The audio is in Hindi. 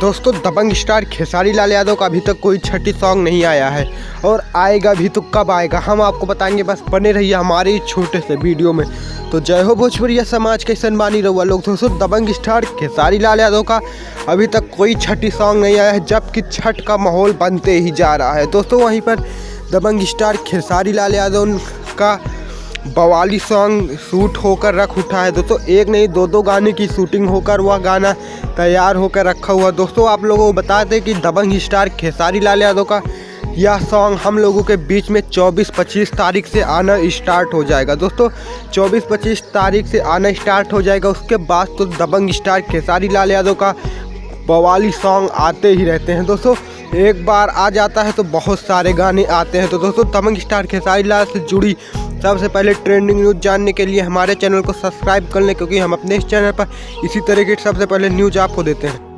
दोस्तों दबंग स्टार खेसारी लाल यादव का अभी तक कोई छठी सॉन्ग नहीं आया है और आएगा भी तो कब आएगा हम आपको बताएंगे। बस बने रहिए हमारे इस छोटे से वीडियो में। तो जय हो भोजपुरिया समाज के सनमानी रहुआ लोग। दोस्तों दबंग स्टार खेसारी लाल यादव का अभी तक कोई छठी सॉन्ग नहीं आया है, जबकि छठ का माहौल बनते ही जा रहा है। दोस्तों वहीं पर दबंग स्टार खेसारी लाल यादव का बवाली सॉन्ग शूट होकर रख उठा है। दोस्तों एक नहीं दो गाने की शूटिंग होकर वह गाना तैयार होकर रखा हुआ। दोस्तों आप लोगों को बता दें कि दबंग स्टार खेसारी लाल यादव का यह सॉन्ग हम लोगों के बीच में 24-25 तारीख से आना स्टार्ट हो जाएगा। दोस्तों 24-25 तारीख से आना स्टार्ट हो जाएगा। उसके बाद तो दबंग स्टार खेसारी लाल यादव का बवाली सॉन्ग आते ही रहते हैं। दोस्तों एक बार आ जाता है तो बहुत सारे गाने आते हैं। तो दोस्तों दबंग स्टार खेसारी लाल से जुड़ी सबसे पहले ट्रेंडिंग न्यूज़ जानने के लिए हमारे चैनल को सब्सक्राइब कर लें, क्योंकि हम अपने इस चैनल पर इसी तरह की सबसे पहले न्यूज़ आपको देते हैं।